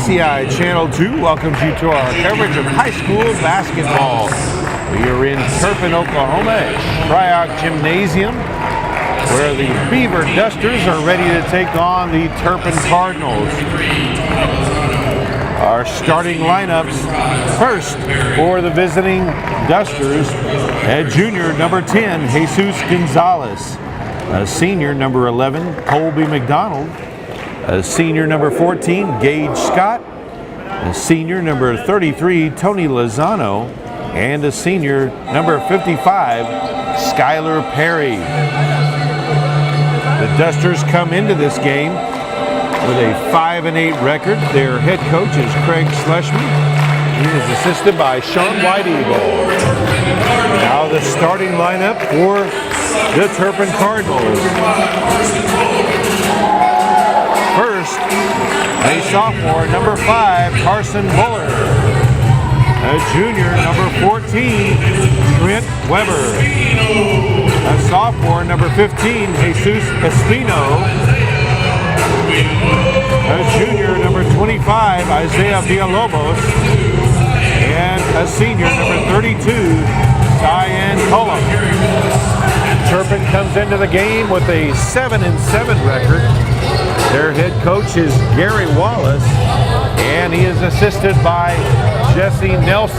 PTCI Channel 2 welcomes you to our coverage of high school basketball. We are in Turpin, Oklahoma at Tryout Gymnasium, where the Beaver Dusters are ready to take on the Turpin Cardinals. Our starting lineups: first for the visiting Dusters, at junior number 10, Jesus Gonzalez. A senior number 11, Colby McDonald. A senior number 14, Gage Scott. A senior number 33, Tony Lozano. And a senior number 55, Skylar Perry. The Dusters come into this game with a 5-8 record. Their head coach is Craig Schleshman. He is assisted by Sean White Eagle. Now the starting lineup for the Turpin Cardinals. First, a sophomore, number 5, Carson Buller. A junior, number 14, Trent Weber. A sophomore, number 15, Jesus Espino. A junior, number 25, Isaiah Villalobos. And a senior, number 32, Diane Cullum. Turpin comes into the game with a 7-7 record. Their head coach is Gary Wallace, and he is assisted by Jesse Nelson.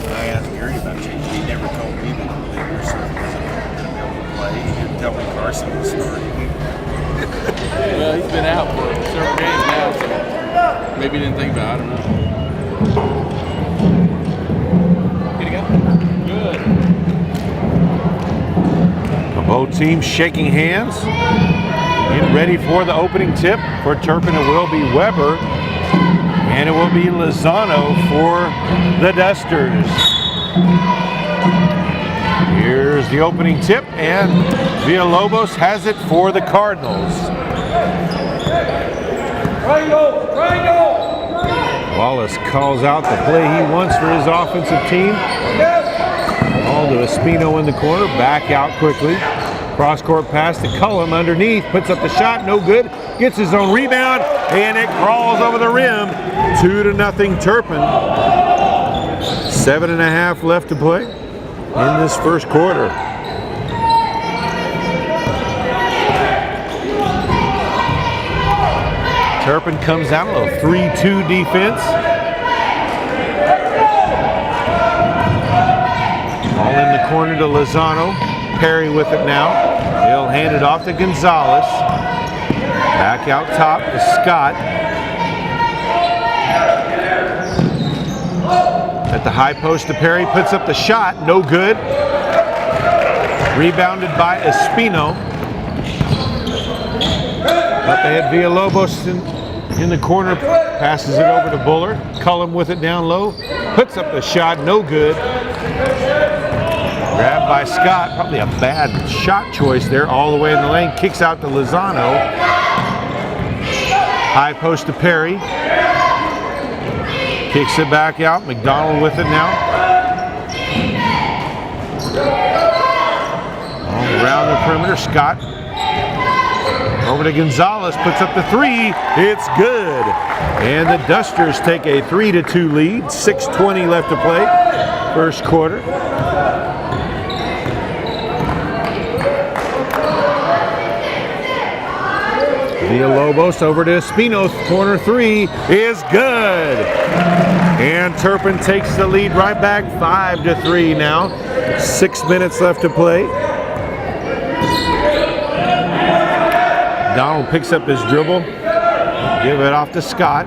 I asked Gary about you. He never told me that your son wasn't going to be able to play. He didn't tell me Carson was starting. Well, he's been out for several games now, so maybe he didn't think about it. I don't know. Good to go? Good. Both teams shaking hands, getting ready for the opening tip. For Turpin, it will be Weber, and it will be Lozano for the Dusters. Here's the opening tip, and Villalobos has it for the Cardinals. Wallace calls out the play he wants for his offensive team. Ball to Espino in the corner, back out quickly. Cross-court pass to Cullum underneath, puts up the shot, no good. Gets his own rebound, and it crawls over the rim. 2-0 Turpin. 7.5 left to play in this first quarter. Turpin comes out with a 3-2 defense. Ball in the corner to Lozano. Perry with it now. He'll hand it off to Gonzalez. Back out top to Scott. At the high post to Perry, puts up the shot, no good. Rebounded by Espino. But they had Villalobos in the corner, passes it over to Buller. Cullum with it down low, puts up the shot, no good. Grabbed by Scott, probably a bad shot choice there, all the way in the lane, kicks out to Lozano. High post to Perry. Kicks it back out, McDonald with it now. All around the perimeter, Scott. Over to Gonzalez, puts up the three, it's good. And the Dusters take a 3-2 lead, 6:20 left to play, first quarter. Villalobos over to Espino, corner three is good. And Turpin takes the lead right back, 5-3 now. 6 minutes left to play. Donald picks up his dribble, give it off to Scott.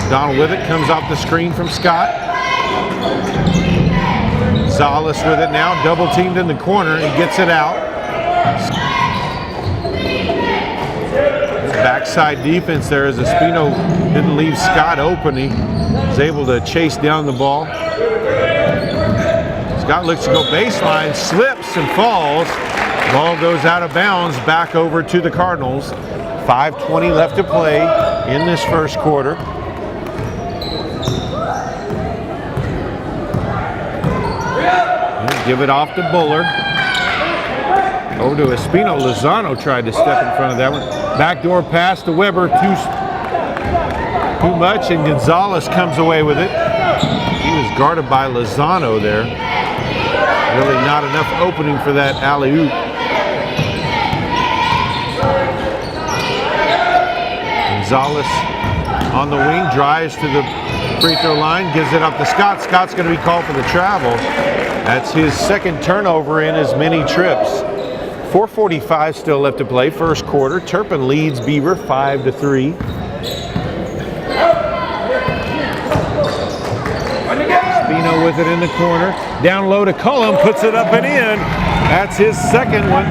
Donald with it, comes off the screen from Scott. Gonzalez with it now, double teamed in the corner and gets it out. Backside defense there as Espino didn't leave Scott open. He was able to chase down the ball. Scott looks to go baseline, slips and falls. Ball goes out of bounds, back over to the Cardinals. 5:20 left to play in this first quarter. Give it off to Buller. Over to Espino. Lozano tried to step in front of that one. Backdoor pass to Weber. Too much, and Gonzalez comes away with it. He was guarded by Lozano there. Really not enough opening for that alley-oop. Gonzalez on the wing, drives to the free throw line, gives it up to Scott. Scott's going to be called for the travel. That's his second turnover in as many trips. 4:45 still left to play, first quarter. Turpin leads Beaver 5-3. Espino with it in the corner. Down low to Cullum, puts it up and in. That's his second one.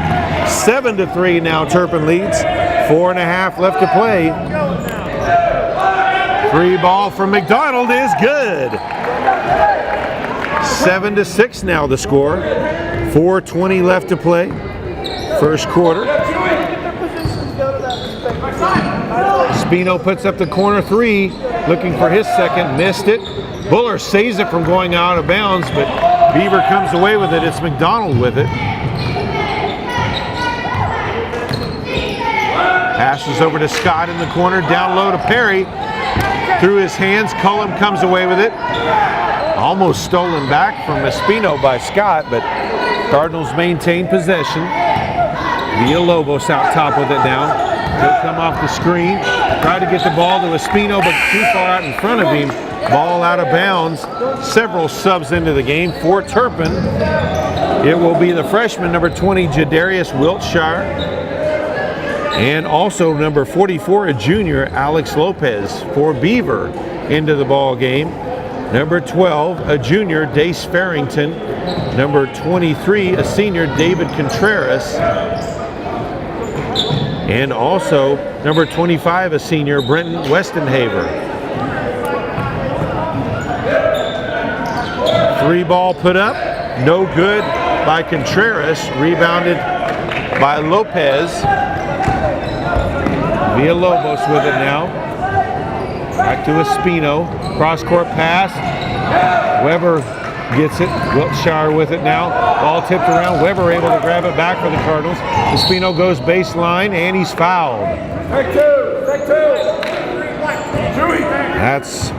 7-3 now Turpin leads. 4.5 left to play. Free ball from McDonald is good. 7-6 now the score. 4:20 left to play. First quarter. Espino puts up the corner three, looking for his second, missed it. Buller saves it from going out of bounds, but Beaver comes away with it. It's McDonald with it. Passes over to Scott in the corner, down low to Perry. Through his hands, Cullum comes away with it. Almost stolen back from Espino by Scott, but Cardinals maintain possession. Villalobos out top with it now. He'll come off the screen. Try to get the ball to Espino, but too far out in front of him. Ball out of bounds. Several subs into the game for Turpin. It will be the freshman, number 20, Jadarius Wiltshire. And also number 44, a junior, Alex Lopez for Beaver into the ball game. Number 12, a junior, Dace Farrington. Number 23, a senior, David Contreras. And also number 25, a senior, Brenton Westenhaver. Three ball put up, no good by Contreras, rebounded by Lopez. Villalobos with it now. Back to Espino. Cross-court pass. Weber gets it. Wiltshire with it now. Ball tipped around. Weber able to grab it back for the Cardinals. Espino goes baseline, and he's fouled. Take two. That's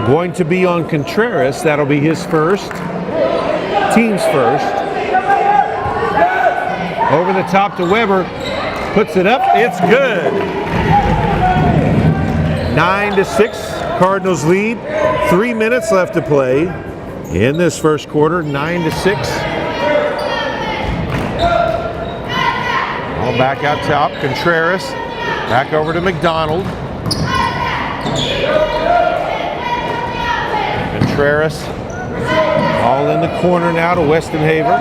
going to be on Contreras. That'll be his first. Team's first. Over the top to Weber. Puts it up. It's good. 9-6. Cardinals lead. 3 minutes left to play in this first quarter. 9-6. Ball back out top. Contreras. Back over to McDonald. Contreras. All in the corner now to Westenhaver.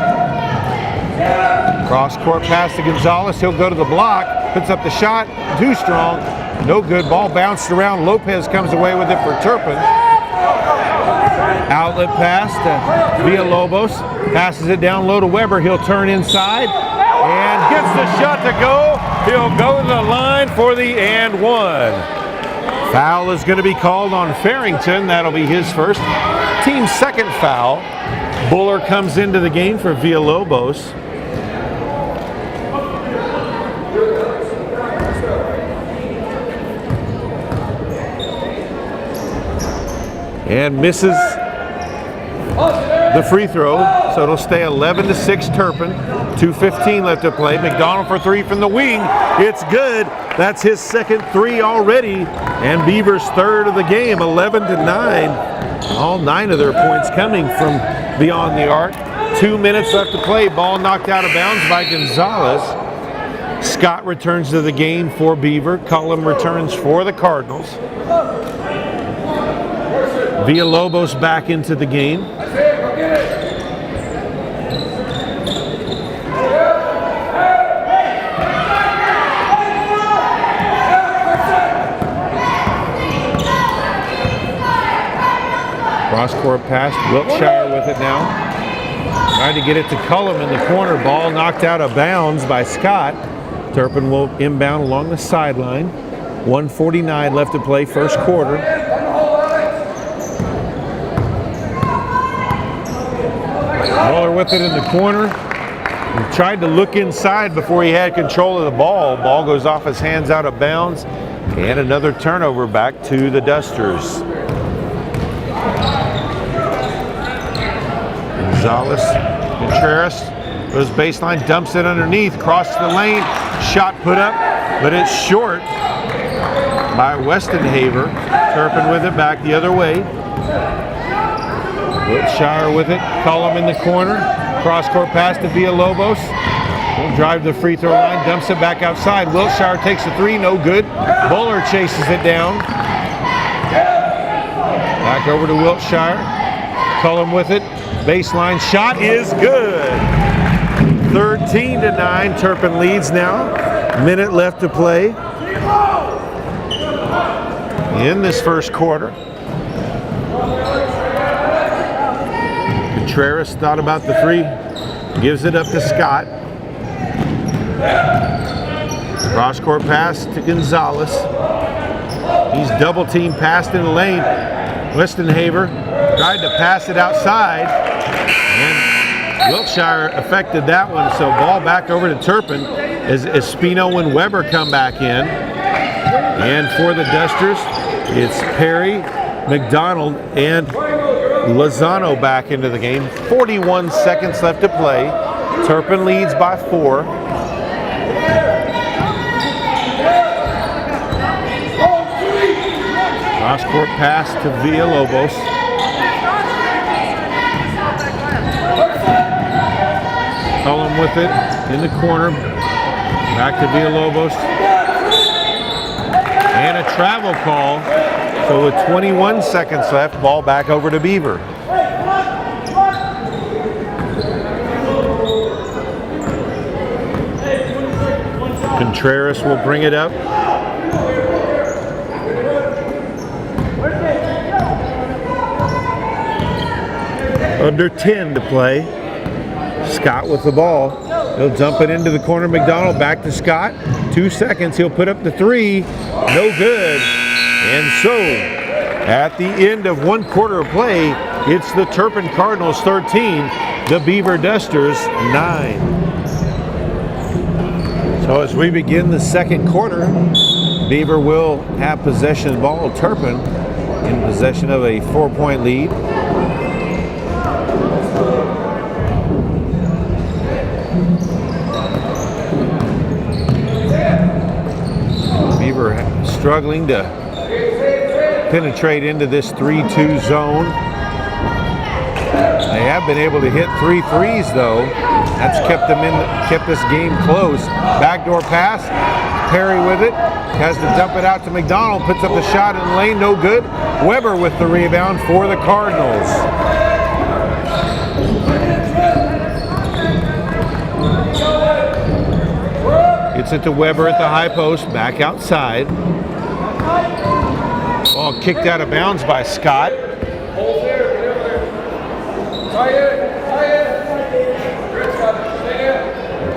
Cross-court pass to Gonzalez. He'll go to the block. Puts up the shot. Too strong. No good. Ball bounced around. Lopez comes away with it for Turpin. Outlet pass to Villalobos. Passes it down low to Weber. He'll turn inside and gets the shot to go. He'll go to the line for the and one. Foul is going to be called on Farrington. That'll be his first. Team's second foul. Buller comes into the game for Villalobos. And misses the free throw, so it'll stay 11-6 Turpin. 2:15 left to play. McDonald for three from the wing. It's good. That's his second three already, and Beaver's third of the game. 11-9. All 9 of their points coming from beyond the arc. 2 minutes left to play. Ball knocked out of bounds by Gonzalez. Scott returns to the game for Beaver. Cullum returns for the Cardinals. Villalobos back into the game. Cross-court pass. Wiltshire with it now. Tried to get it to Cullum in the corner. Ball knocked out of bounds by Scott. Turpin will inbound along the sideline. 1:49 left to play, first quarter. Buller with it in the corner. He tried to look inside before he had control of the ball. Ball goes off his hands out of bounds. And another turnover back to the Dusters. Gonzalez, Contreras goes baseline, dumps it underneath, crosses the lane, shot put up, but it's short by Westenhaver. Turpin with it back the other way. Wiltshire with it, Cullum in the corner, cross-court pass to Villalobos. Will drive the free throw line, dumps it back outside. Wiltshire takes a three, no good. Buller chases it down. Back over to Wiltshire. Cullum with it. Baseline shot is good. 13-9. Turpin leads now. Minute left to play in this first quarter. Contreras thought about the three. Gives it up to Scott. Cross-court pass to Gonzalez. He's double-teamed, passed in the lane. Westenhaver tried to pass it outside, and Wiltshire affected that one. So ball back over to Turpin as Espino and Weber come back in. And for the Dusters, it's Perry, McDonald, and Lozano back into the game. 41 seconds left to play. Turpin leads by 4. Cross-court pass to Villalobos. Cullum with it in the corner. Back to Villalobos. And a travel call. So with 21 seconds left, ball back over to Beaver. Contreras will bring it up. Under 10 to play. Scott with the ball. He'll dump it into the corner. McDonald back to Scott. 2 seconds. He'll put up the three. No good. And so, at the end of 1 quarter of play, it's the Turpin Cardinals 13, the Beaver Dusters 9. So as we begin the second quarter, Beaver will have possession of the ball. Turpin in possession of a 4-point lead. Beaver struggling to penetrate into this 3-2 zone. They have been able to hit 3 threes though. That's kept this game close. Backdoor pass. Perry with it. Has to dump it out to McDonald. Puts up the shot in the lane. No good. Weber with the rebound for the Cardinals. Gets it to Weber at the high post. Back outside. Ball kicked out of bounds by Scott.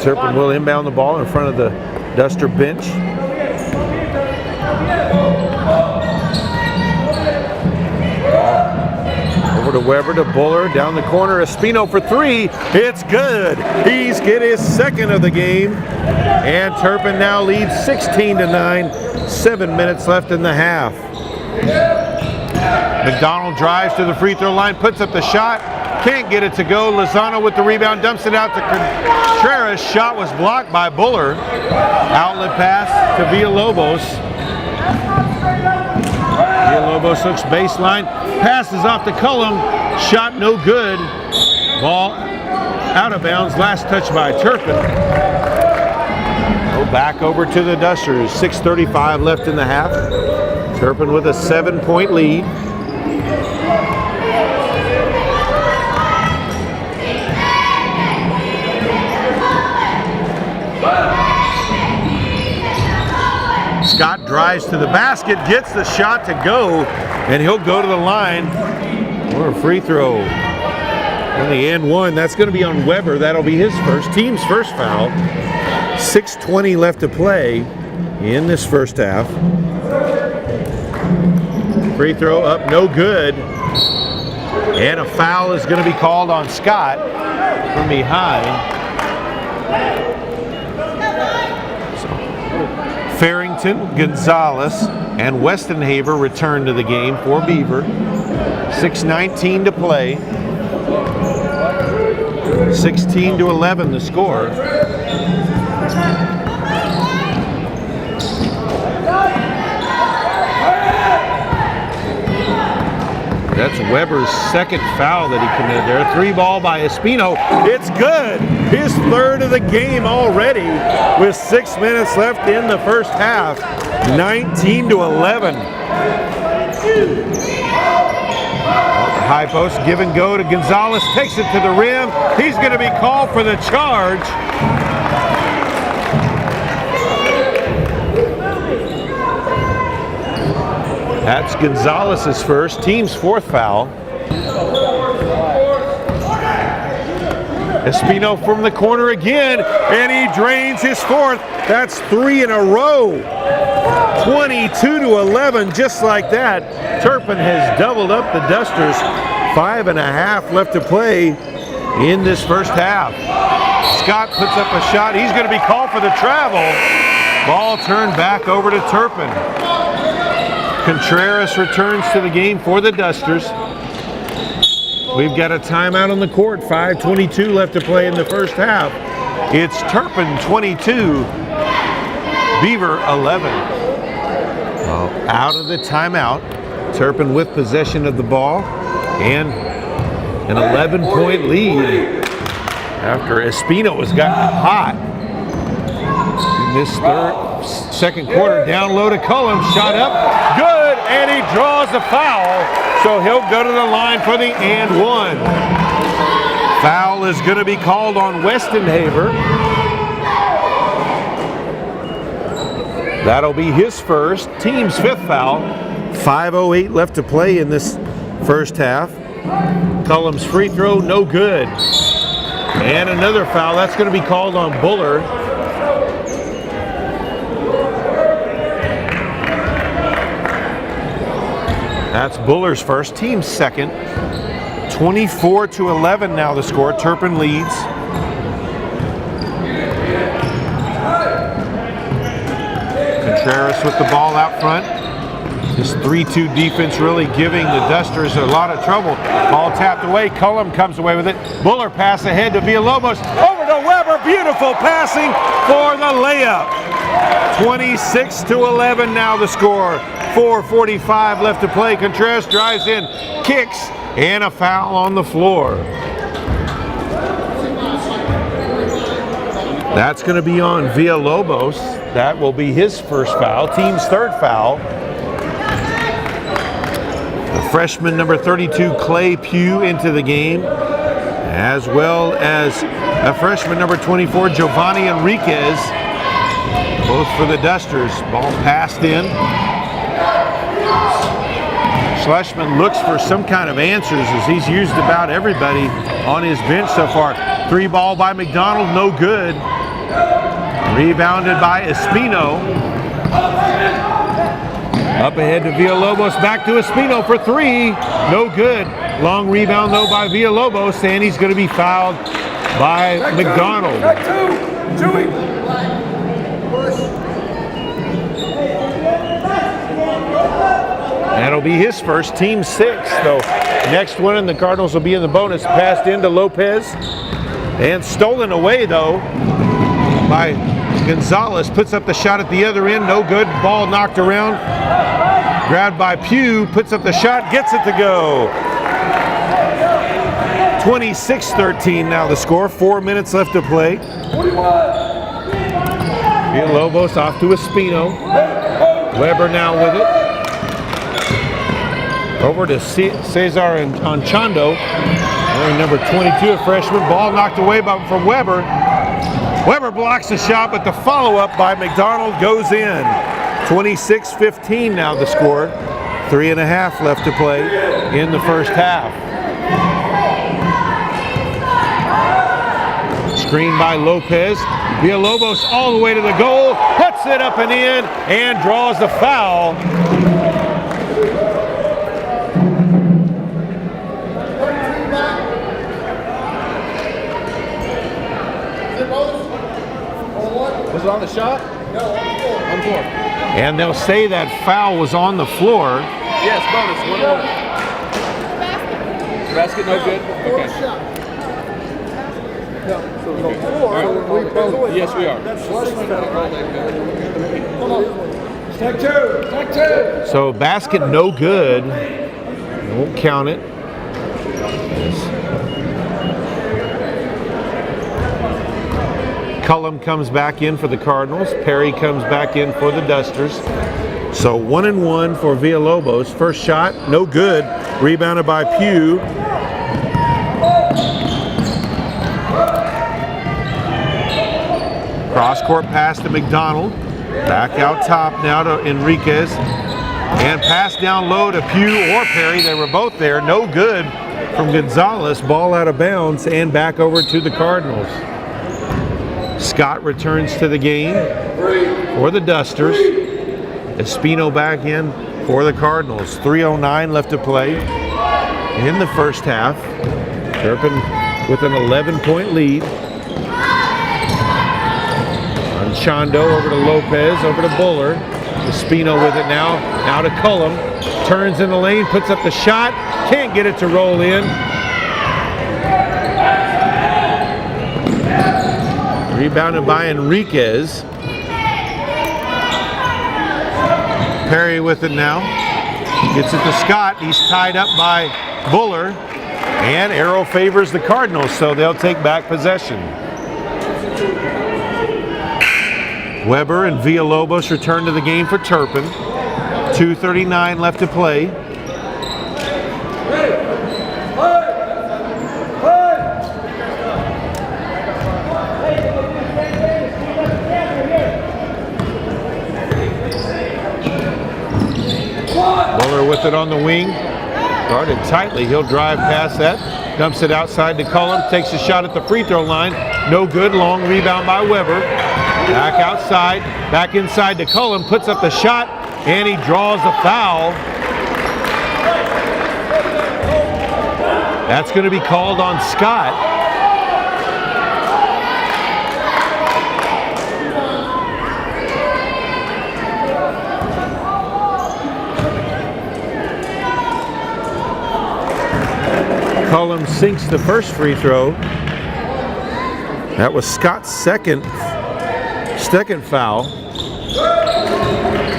Turpin will inbound the ball in front of the Duster bench. Over to Weber to Buller, down the corner, Espino for 3. It's good. He's get his second of the game. And Turpin now leads 16-9. 7 minutes left in the half. McDonald drives to the free throw line, puts up the shot. Can't get it to go. Lozano with the rebound, dumps it out to Contreras. Shot was blocked by Buller. Outlet pass to Villalobos. Villalobos looks baseline. Passes off to Cullum. Shot no good. Ball out of bounds. Last touch by Turpin. Go back over to the Dusters. 6:35 left in the half. Turpin with a 7-point lead. Scott drives to the basket, gets the shot to go, and he'll go to the line for a free throw. On the and one, that's going to be on Weber. That'll be his team's first foul. 6:20 left to play in this first half. Free throw up, no good. And a foul is going to be called on Scott from behind. So, Farrington, Gonzalez, and Westenhaver return to the game for Beaver. 6:19 to play. 16-11 the score. That's Weber's second foul that he committed there. 3 ball by Espino. It's good. His third of the game already with 6 minutes left in the first half. 19-11. High post, give and go to Gonzalez, takes it to the rim. He's going to be called for the charge. That's Gonzalez's first, team's fourth foul. Espino from the corner again, and he drains his fourth. That's 3 in a row. 22-11, just like that. Turpin has doubled up the Dusters. 5.5 left to play in this first half. Scott puts up a shot. He's going to be called for the travel. Ball turned back over to Turpin. Contreras returns to the game for the Dusters. We've got a timeout on the court. 5:22 left to play in the first half. It's Turpin 22, Beaver 11. Out of the timeout. Turpin with possession of the ball and an 11-point lead after Espino has gotten hot. In this second quarter, down low to Cullum, shot up, good, and he draws a foul, so he'll go to the line for the and one. Foul is going to be called on Westenhaver. That'll be his first, team's fifth foul. 5:08 left to play in this first half. Cullum's free throw, no good. And another foul, that's going to be called on Buller. That's Buller's first, team's second. 24-11 now the score. Turpin leads. Contreras with the ball out front. This 3-2 defense really giving the Dusters a lot of trouble. Ball tapped away. Cullum comes away with it. Buller pass ahead to Villalobos. Over to Weber. Beautiful passing for the layup. 26-11 now the score. 4:45 left to play. Contreras drives in, kicks, and a foul on the floor. That's going to be on Villalobos. That will be his first foul, team's third foul. The freshman number 32, Clay Pugh, into the game, as well as a freshman number 24, Giovanni Enriquez, both for the Dusters. Ball passed in. Schlesman looks for some kind of answers as he's used about everybody on his bench so far. 3 ball by McDonald, no good. Rebounded by Espino. Up ahead to Villalobos, back to Espino for 3, no good. Long rebound though by Villalobos, and he's going to be fouled by McDonald. That'll be his first, team 6. So next one, and the Cardinals will be in the bonus. Passed into Lopez and stolen away though by Gonzalez. Puts up the shot at the other end, no good. Ball knocked around. Grabbed by Pugh, puts up the shot, gets it to go. 26-13 now the score. 4 minutes left to play. Villalobos off to Espino. Weber now with it. Over to Cesar Anchondo, wearing number 22, a freshman. Ball knocked away from Weber. Weber blocks the shot, but the follow-up by McDonald goes in. 26-15 now the score. 3.5 left to play in the first half. Screen by Lopez. Villalobos all the way to the goal. Puts it up and in and draws the foul. Was it on the shot? No, on the floor. And they'll say that foul was on the floor. Yes, bonus, 1-1. Basket no good? Okay. Yes, we are. Take two. So basket no good. Won't count it. Cullum comes back in for the Cardinals. Perry comes back in for the Dusters. So 1-1 for Villalobos. First shot, no good. Rebounded by Pugh. Cross-court pass to McDonald. Back out top now to Enriquez. And pass down low to Pugh or Perry. They were both there. No good from Gonzalez. Ball out of bounds and back over to the Cardinals. Scott returns to the game for the Dusters. Espino back in for the Cardinals. 3:09 left to play in the first half. Turpin with an 11-point lead. Chondo over to Lopez, over to Buller. Espino with it now. Now to Cullum. Turns in the lane, puts up the shot. Can't get it to roll in. Rebounded by Enriquez. Perry with it now. Gets it to Scott. He's tied up by Buller. And arrow favors the Cardinals, so they'll take back possession. Weber and Villalobos return to the game for Turpin. 2:39 left to play. Buller with it on the wing. Guarded tightly. He'll drive past that. Dumps it outside to Cullum. Takes a shot at the free throw line. No good. Long rebound by Weber. Back outside, back inside to Cullum, puts up the shot, and he draws the foul. That's going to be called on Scott. Cullum sinks the first free throw. That was Scott's second foul,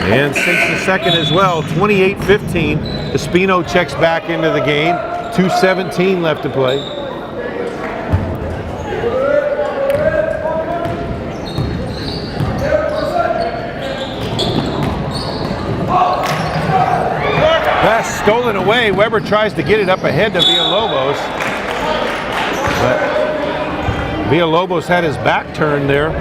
and sinks the second as well. 28-15. Espino checks back into the game. 2:17 left to play. Pass stolen away. Weber tries to get it up ahead to Villalobos, but Villalobos had his back turned there.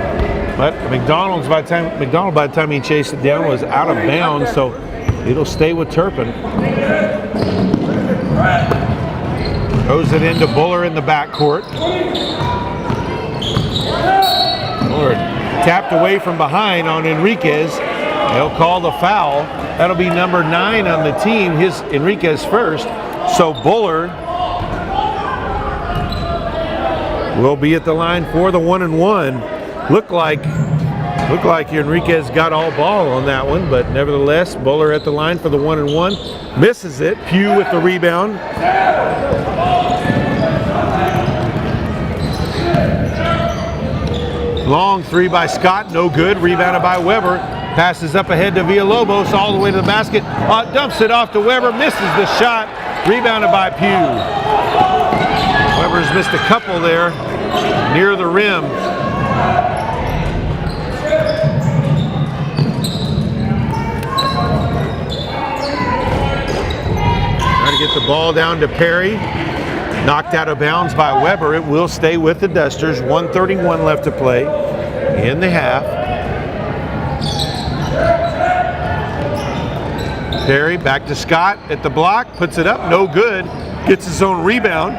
But McDonald, by the time he chased it down, was out of bounds, so it'll stay with Turpin. Throws it into Buller in the backcourt. Buller tapped away from behind on Enriquez. They'll call the foul. That'll be number 9 on the team, his Enriquez first. So Buller will be at the line for the 1-1. Looked like Enriquez got all ball on that one, but nevertheless, Buller at the line for the 1-1. Misses it. Pugh with the rebound. Long three by Scott, no good. Rebounded by Weber. Passes up ahead to Villalobos, all the way to the basket. Dumps it off to Weber, misses the shot. Rebounded by Pugh. Weber's missed a couple there near the rim. Trying to get the ball down to Perry. Knocked out of bounds by Weber. It will stay with the Dusters. 1:31 left to play in the half. Perry back to Scott at the block. Puts it up. No good. Gets his own rebound.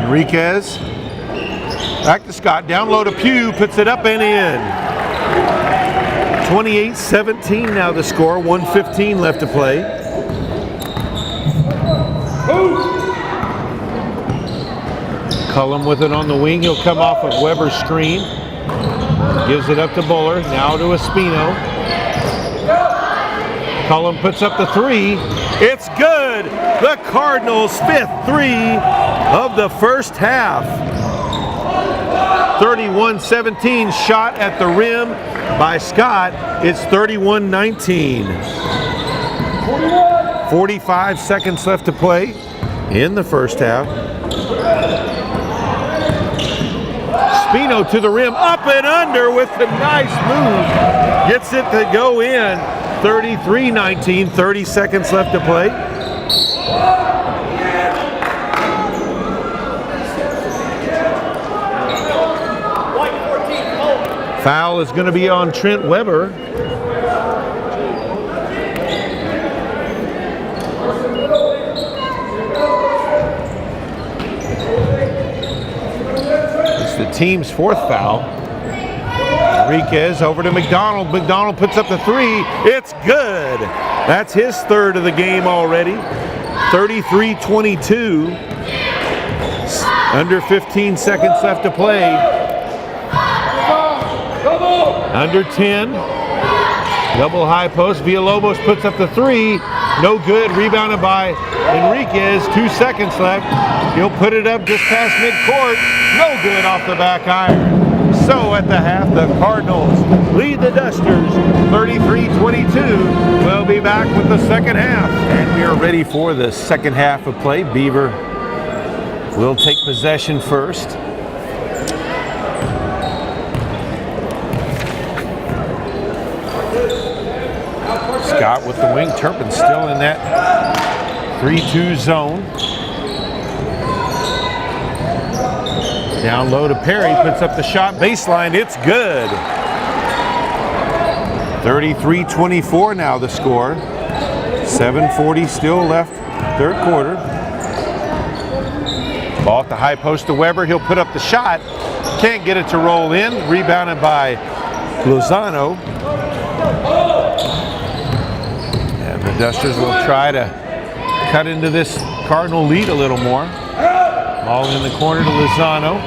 Enriquez. Back to Scott. Down low to Pugh. Puts it up and in. 28-17 now the score. 1:15 left to play. Cullum with it on the wing. He'll come off of Weber's screen. Gives it up to Buller. Now to Espino. Cullum puts up the three. It's good. The Cardinals' 5th three of the first half. 31-17 shot at the rim by Scott. It's 31-19. 45 seconds left to play in the first half. Espino to the rim, up and under with a nice move. Gets it to go in. 33-19, 30 seconds left to play. Foul is going to be on Trent Weber. It's the team's 4th foul. Enriquez over to McDonald. McDonald puts up the three. It's good. That's his 3rd of the game already. 33-22. Under 15 seconds left to play. Under 10. Double high post. Villalobos puts up the three. No good. Rebounded by Enriquez. 2 seconds left. He'll put it up just past midcourt. No good off the back iron. So at the half, the Cardinals lead the Dusters 33-22. We'll be back with the second half. And we are ready for the second half of play. Beaver will take possession first. Scott with the wing. Turpin still in that 3-2 zone. Down low to Perry, puts up the shot baseline, it's good. 33-24 now the score. 7:40 still left, 3rd quarter. Ball at the high post to Weber, he'll put up the shot. Can't get it to roll in, rebounded by Lozano. And the Dusters will try to cut into this Cardinal lead a little more. Ball in the corner to Lozano.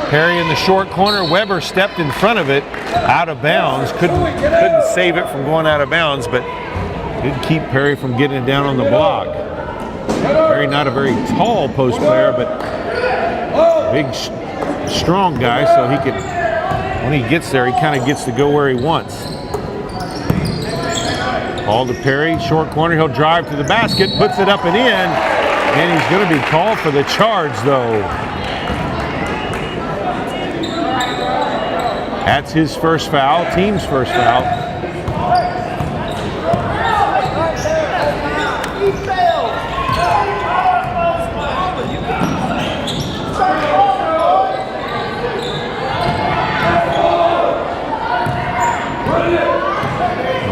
Perry in the short corner. Weber stepped in front of it, out of bounds. Couldn't save it from going out of bounds, but did keep Perry from getting it down on the block. Perry not a very tall post player, but big, strong guy, so he could, when he gets there, he kind of gets to go where he wants. Ball to Perry, short corner, he'll drive to the basket, puts it up and in, and he's going to be called for the charge though. That's his first foul, team's first foul.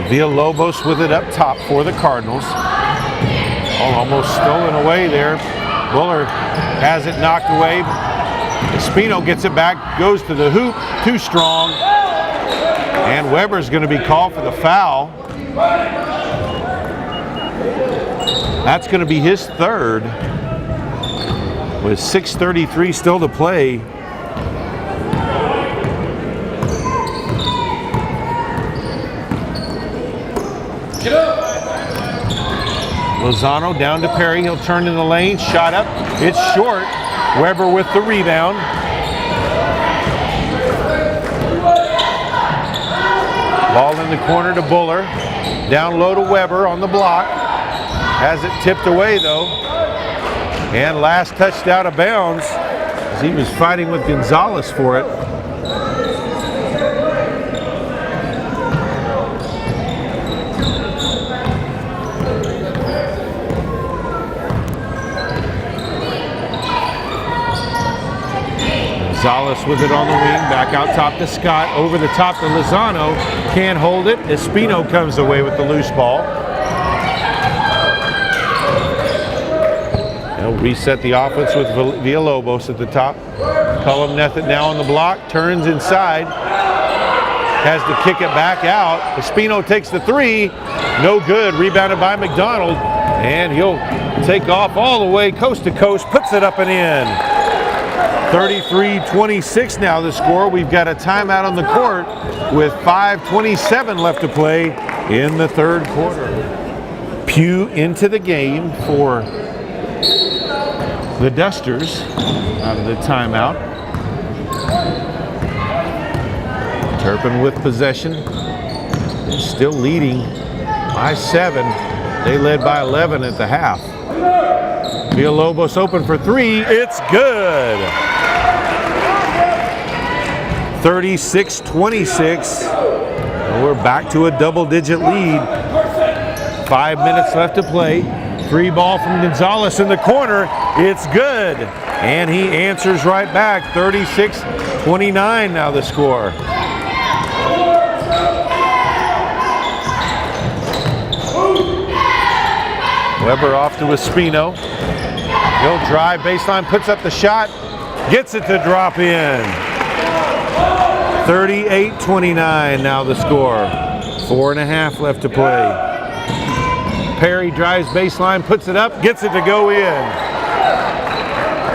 Villalobos with it up top for the Cardinals. Oh, almost stolen away there. Buller has it knocked away. Espino gets it back, goes to the hoop, too strong. And Weber's going to be called for the foul. That's going to be his 3rd. With 6:33 still to play. Lozano down to Perry, he'll turn in the lane, shot up, it's short. Weber with the rebound. Ball in the corner to Buller. Down low to Weber on the block. Has it tipped away though. And last touched out of bounds as he was fighting with Gonzalez for it. Gonzalez with it on the wing, back out top to Scott, over the top to Lozano, can't hold it. Espino comes away with the loose ball. Reset the offense with Villalobos at the top. Cullum now on the block, turns inside. Has to kick it back out. Espino takes the three. No good. Rebounded by McDonald. And he'll take off all the way coast to coast. Puts it up and in. 33-26 now the score. We've got a timeout on the court with 5:27 left to play in the third quarter. Pugh into the game for the Dusters out of the timeout. Turpin with possession. Still leading by 7. They led by 11 at the half. Villalobos open for three. It's good. 36-26. We're back to a double-digit lead. 5 minutes left to play. Free ball from Gonzalez in the corner. It's good. And he answers right back. 36-29 now the score. Weber off to Espino. He'll drive baseline, puts up the shot, gets it to drop in. 38-29 now the score. 4.5 left to play. Perry drives baseline, puts it up, gets it to go in.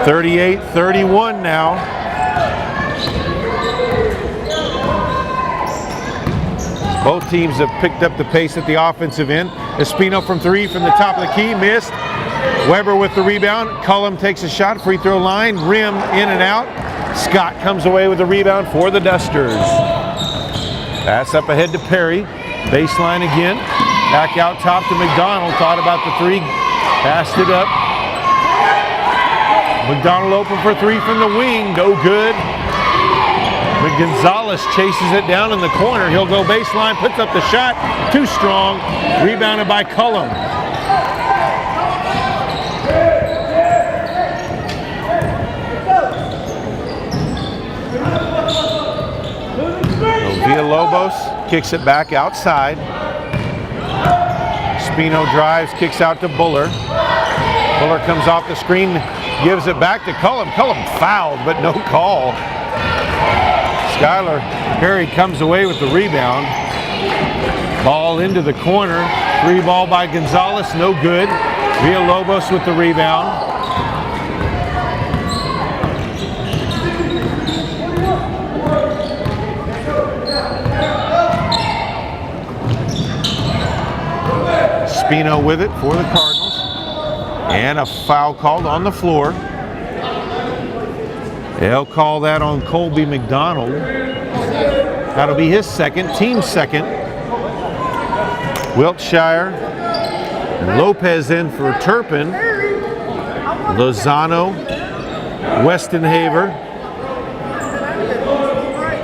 38-31 now. Both teams have picked up the pace at the offensive end. Espino from three from the top of the key, missed. Weber with the rebound. Cullum takes a shot, free throw line, rim in and out. Scott comes away with the rebound for the Dusters. Pass up ahead to Perry. Baseline again. Back out top to McDonald. Thought about the three. Passed it up. McDonald open for three from the wing. No good. But Gonzalez chases it down in the corner. He'll go baseline, puts up the shot. Too strong. Rebounded by Cullum. Villalobos kicks it back outside. Espino drives, kicks out to Buller. Buller comes off the screen, gives it back to Cullum. Cullum fouled, but no call. Skylar Perry comes away with the rebound. Ball into the corner. Free ball by Gonzalez, no good. Villalobos with the rebound. Espino with it for the Cardinals. And a foul called on the floor. They'll call that on Colby McDonald. That'll be his second, team second. Wiltshire and Lopez in for Turpin. Lozano, Westenhaver,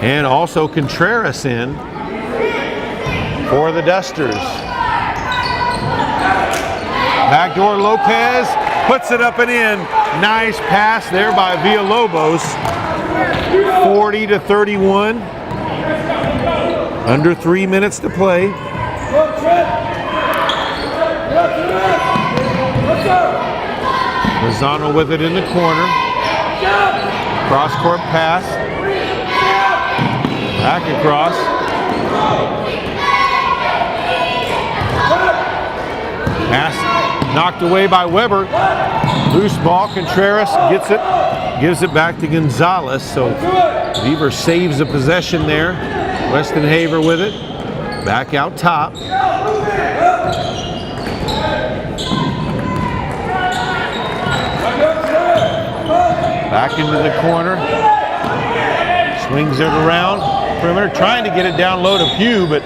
and also Contreras in for the Dusters. Backdoor Lopez puts it up and in. Nice pass there by Villalobos. 40-31. Under 3 minutes to play. Lozano with it in the corner. Cross-court pass. Back across. Pass knocked away by Weber. Loose ball. Contreras gets it. Gives it back to Gonzalez. So Beaver saves a possession there. Westenhaver with it. Back out top. Back into the corner. Swings it around. Perimeter trying to get it down low to Pugh, but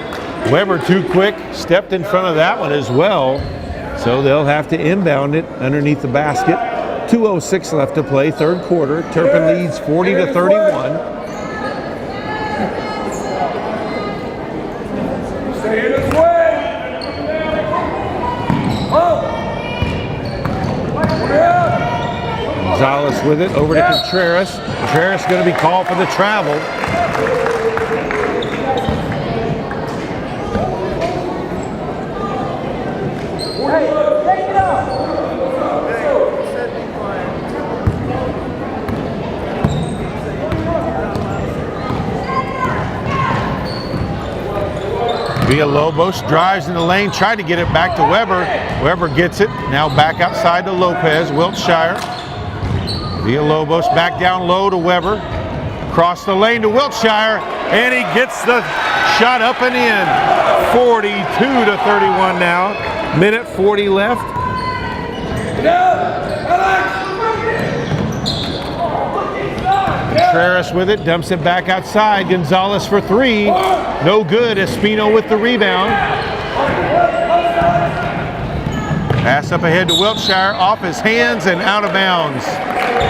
Weber too quick. Stepped in front of that one as well. So they'll have to inbound it underneath the basket. 2:06 left to play, third quarter. Turpin leads 40-31. Gonzalez with it, over to Contreras. Contreras going to be called for the travel. Villalobos drives in the lane, tried to get it back to Weber. Weber gets it, now back outside to Lopez, Wiltshire. Villalobos back down low to Weber. Across the lane to Wiltshire, and he gets the shot up and in. 42-31 now. Minute 40 left. Contreras with it, dumps it back outside. Gonzalez for three. No good. Espino with the rebound. Pass up ahead to Wiltshire, off his hands and out of bounds.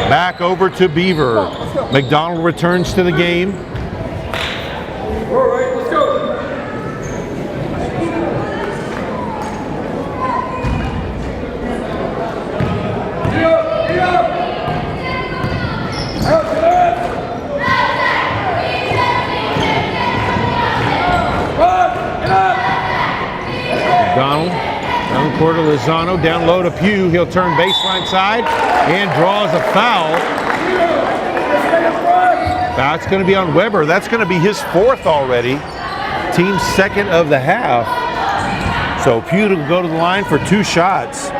Back over to Beaver. McDonald returns to the game. McDonald, down the court to Lozano, down low to Pugh. He'll turn baseline side and draws a foul. That's going to be on Weber. That's going to be his fourth already. Team's second of the half. So Pugh will go to the line for two shots.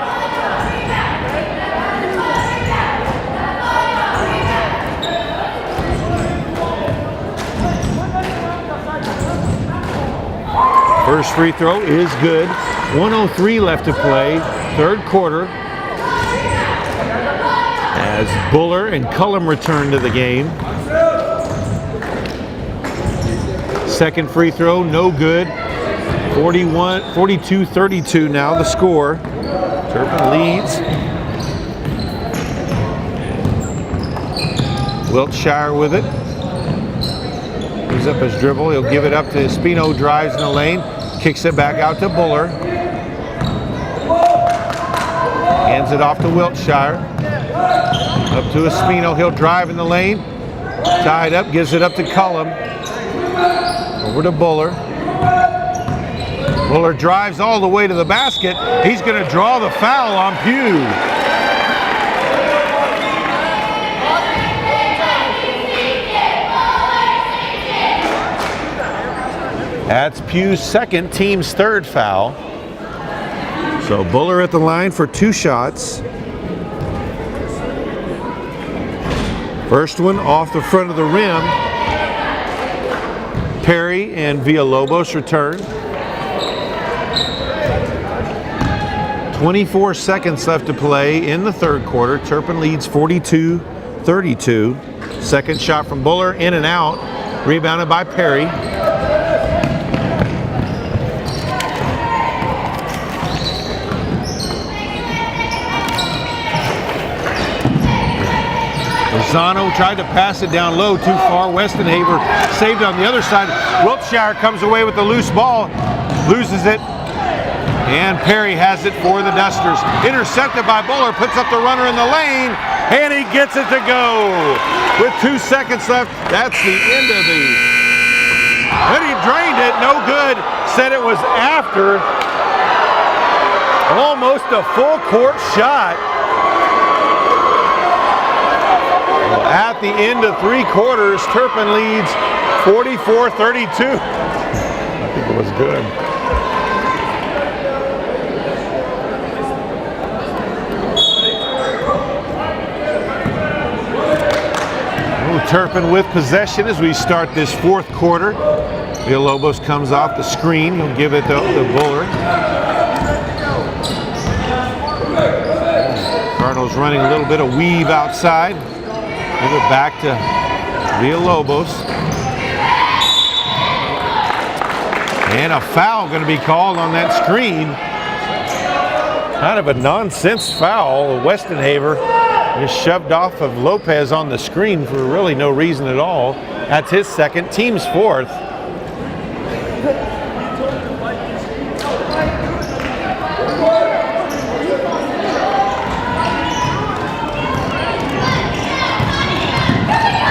First free throw is good. 1:03 left to play, third quarter. As Buller and Cullum return to the game. Second free throw, no good. 42-32 now the score. Turpin leads. Wiltshire with it. Moves up his dribble. He'll give it up to Espino, drives in the lane. Kicks it back out to Buller. Hands it off to Wiltshire. Up to Espino. He'll drive in the lane. Tied up. Gives it up to Cullum. Over to Buller. Buller drives all the way to the basket. He's going to draw the foul on Pugh. That's Pugh's second, team's third foul. So Buller at the line for two shots. First one off the front of the rim. Perry and Villalobos return. 24 seconds left to play in the third quarter. Turpin leads 42-32. Second shot from Buller, in and out. Rebounded by Perry. Lozano tried to pass it down low, too far. Westenhaver saved on the other side. Wiltshire comes away with the loose ball, loses it, and Perry has it for the Dusters. Intercepted by Buller, puts up the runner in the lane, and he gets it to go. With 2 seconds left, that's the end of the... But he drained it, no good. Said it was after. Almost a full court shot. At the end of 3 quarters, Turpin leads 44-32. I think it was good. Turpin with possession as we start this fourth quarter. Villalobos comes off the screen. He'll give it to Buller. Cardinals running a little bit of weave outside. Give it back to Villalobos. And a foul going to be called on that screen. Kind of a nonsense foul. Westenhaver just shoved off of Lopez on the screen for really no reason at all. That's his second, team's fourth.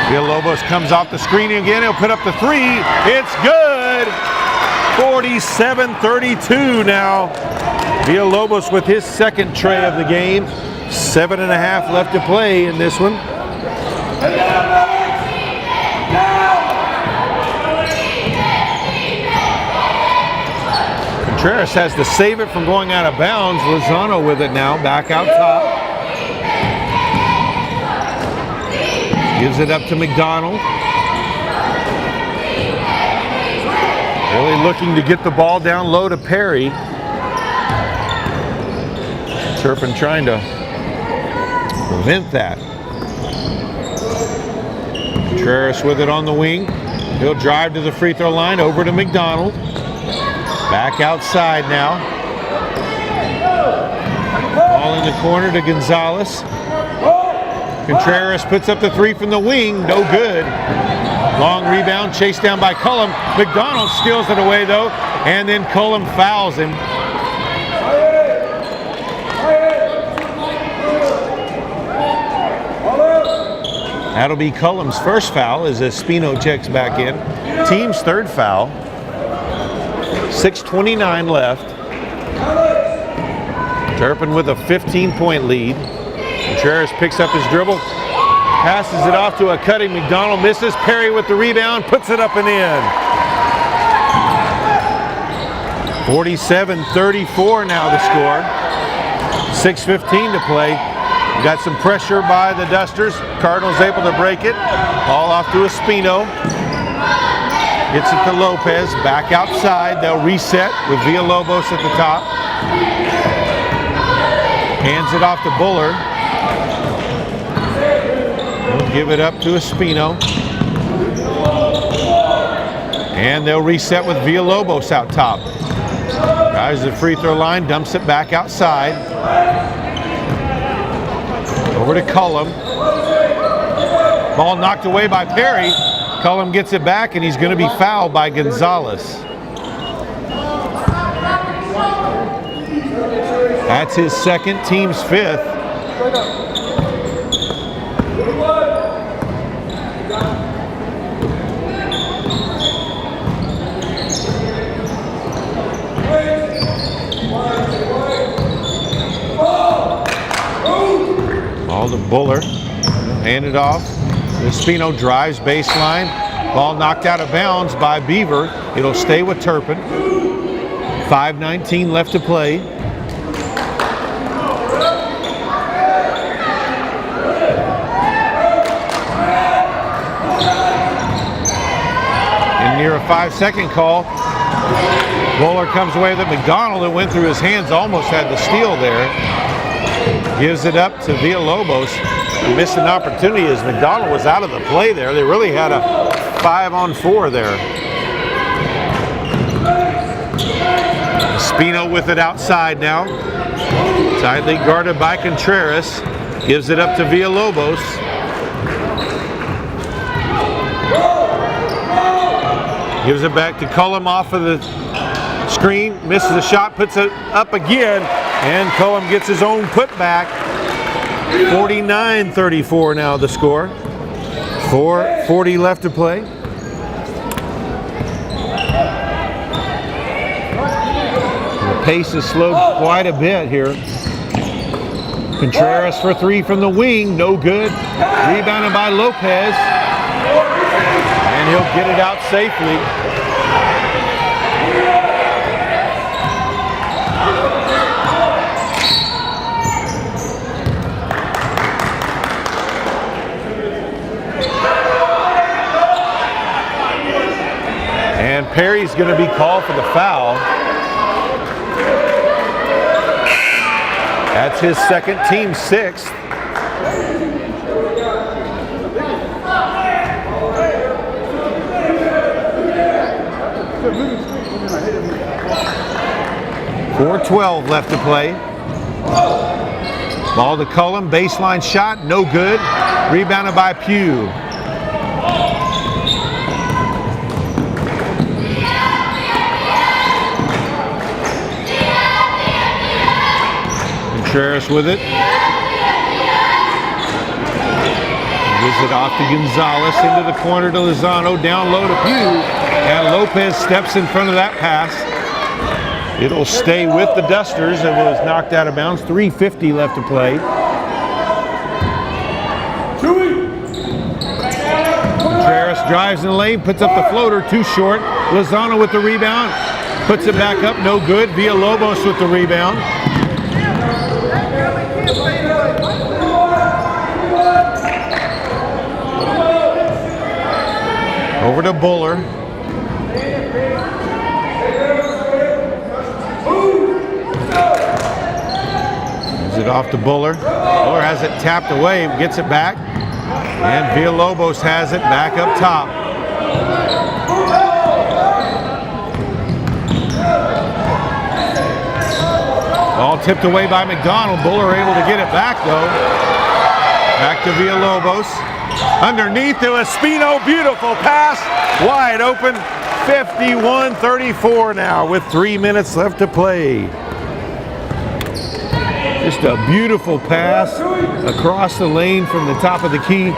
Villalobos comes off the screen again. He'll put up the three. It's good. 47-32 now. Villalobos with his second tray of the game. 7.5 left to play in this one. Contreras has to save it from going out of bounds. Lozano with it now, back out top. Gives it up to McDonald. Really looking to get the ball down low to Perry. Turpin trying to prevent that. Contreras with it on the wing. He'll drive to the free throw line, over to McDonald. Back outside now. Ball in the corner to Gonzalez. Contreras puts up the three from the wing, no good. Long rebound, chased down by Cullum. McDonald steals it away though, and then Cullum fouls him. That'll be Cullum's first foul as Espino checks back in. Team's third foul. 6:29 left. Turpin with a 15-point lead. Contreras picks up his dribble, passes it off to a cutting McDonald, misses. Perry with the rebound, puts it up and in. 47-34 now the score. 6:15 to play. Got some pressure by the Dusters. Cardinals able to break it. Ball off to Espino. Gets it to Lopez. Back outside. They'll reset with Villalobos at the top. Hands it off to Buller. They'll give it up to Espino. And they'll reset with Villalobos out top. Guys at the free throw line. Dumps it back outside. Over to Cullum. Ball knocked away by Perry. Cullum gets it back, and he's going to be fouled by Gonzalez. That's his second, team's fifth. Ball to Buller. Hand it off. Espino drives baseline. Ball knocked out of bounds by Beaver. It'll stay with Turpin. 5:19 left to play. And near a 5-second call. Buller comes away with it. McDonald, that went through his hands, almost had the steal there. Gives it up to Villalobos. He missed an opportunity as McDonald was out of the play there. They really had a 5-on-4 there. Espino with it outside now. Tightly guarded by Contreras. Gives it up to Villalobos. Gives it back to Cullum off of the screen. Misses a shot, puts it up again. And Cullum gets his own putback. 49-34 now the score. 4:40 left to play. The pace is slowed quite a bit here. Contreras for three from the wing, no good. Rebounded by Lopez. And he'll get it out safely. And Perry's going to be called for the foul. That's his second, team sixth. .412 left to play. Ball to Cullum, baseline shot, no good. Rebounded by Pugh. Contreras with it. Gives it off to Gonzalez, into the corner to Lozano, down low to Pugh. And Lopez steps in front of that pass. It'll stay with the Dusters. It was knocked out of bounds. 3:50 left to play. Contreras drives in the lane, puts up the floater, too short. Lozano with the rebound. Puts it back up, no good. Villalobos with the rebound. Over to Buller. Gives it off to Buller. Buller has it tapped away, gets it back. And Villalobos has it back up top. Ball tipped away by McDonald. Buller able to get it back though. Back to Villalobos. Underneath to Espino. Beautiful pass. Wide open. 51-34 now with 3 minutes left to play. Just a beautiful pass across the lane from the top of the key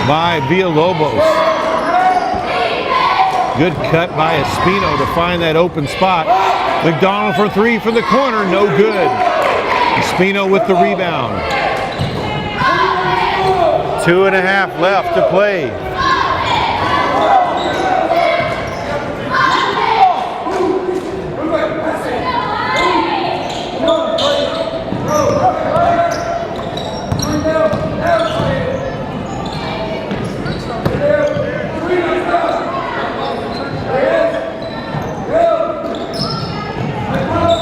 by Villalobos. Good cut by Espino to find that open spot. McDonald for three from the corner, no good. Espino with the rebound. 2.5 left to play.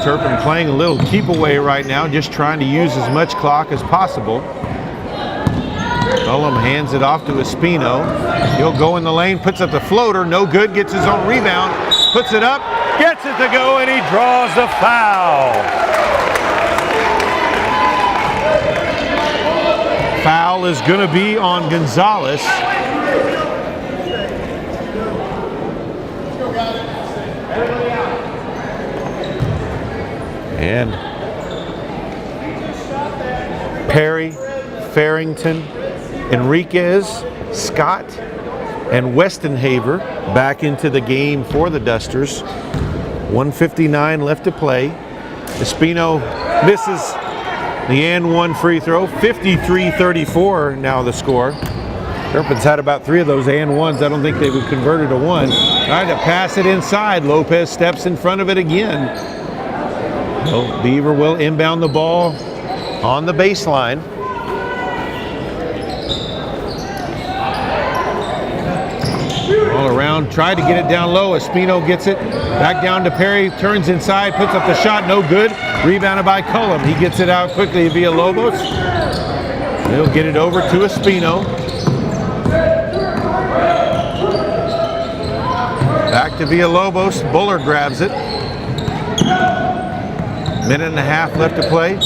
Turpin playing a little keep away right now, just trying to use as much clock as possible. Cullum hands it off to Espino. He'll go in the lane, puts up the floater, no good, gets his own rebound, puts it up, gets it to go, and he draws the foul. Foul is going to be on Gonzalez. And Perry, Farrington, Enriquez, Scott, and Westenhaver back into the game for the Dusters. 1:59 left to play. Espino misses the and one free throw. 53-34 now the score. Turpin's had about 3 of those and ones. I don't think they would convert it to one. Trying to pass it inside. Lopez steps in front of it again. Well, Beaver will inbound the ball on the baseline. All around, tried to get it down low. Espino gets it back down to Perry, turns inside, puts up the shot, no good. Rebounded by Cullum. He gets it out quickly via Villalobos. He'll get it over to Espino. Back to Villalobos. Buller grabs it. 1.5 minutes left to play,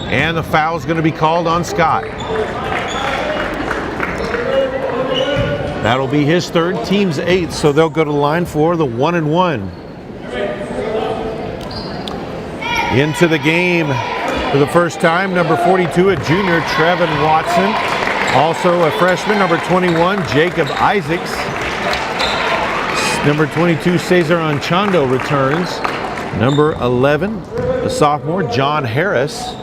and the foul is going to be called on Scott. That'll be his third, team's 8th, so they'll go to the line for the 1-and-1. Into the game for the first time, number 42, a junior, Trevin Watson. Also a freshman, number 21, Jacob Isaacs. Number 22, Cesar Anchondo returns. Number 11, the sophomore, John Harris.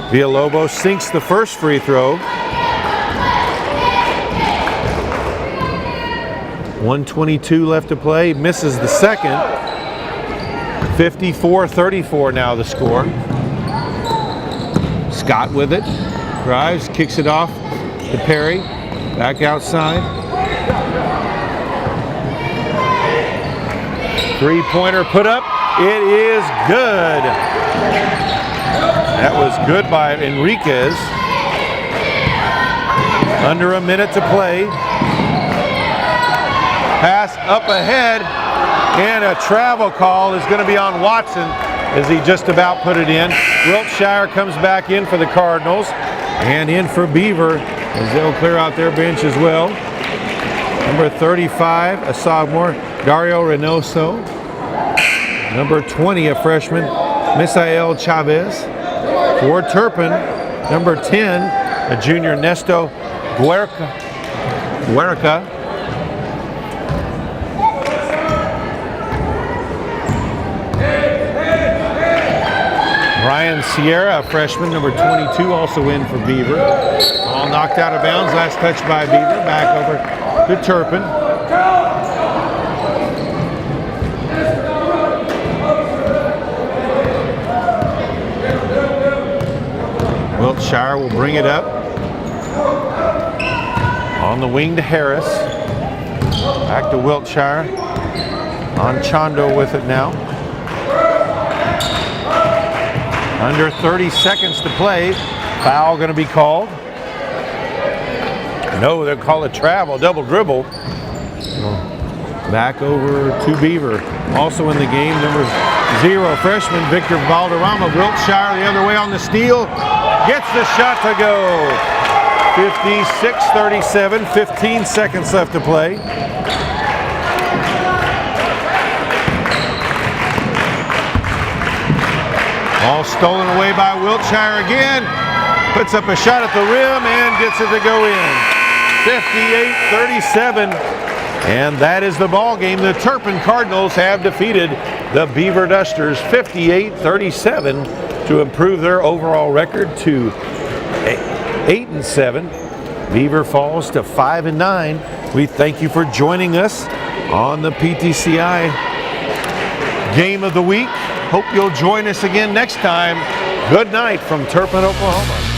Villalobos sinks the first free throw. 1:22 left to play, misses the second. 54-34 now the score. Scott with it, drives, kicks it off to Perry, back outside. Three-pointer put up. It is good. That was good by Enriquez. Under a minute to play. Pass up ahead, and a travel call is going to be on Watson as he just about put it in. Wiltshire comes back in for the Cardinals, and in for Beaver as they'll clear out their bench as well. Number 35, a sophomore, Dario Reynoso. Number 20, a freshman, Misael Chavez. For Turpin, number 10, a junior, Nesto Guerca. Ryan Sierra, a freshman, number 22, also in for Beaver. All knocked out of bounds, last touch by Beaver, back over to Turpin. Wiltshire will bring it up. On the wing to Harris. Back to Wiltshire. On Chondo with it now. Under 30 seconds to play. Foul going to be called. No, they'll call it travel, double dribble. Back over to Beaver. Also in the game, number 0, freshman Victor Valderrama. Wiltshire the other way on the steal. Gets the shot to go. 56-37, 15 seconds left to play. Ball stolen away by Wiltshire again. Puts up a shot at the rim and gets it to go in. 58-37. And that is the ball game. The Turpin Cardinals have defeated the Beaver Dusters 58-37 to improve their overall record to 8-7. Beaver falls to 5-9. We thank you for joining us on the PTCI Game of the Week. Hope you'll join us again next time. Good night from Turpin, Oklahoma.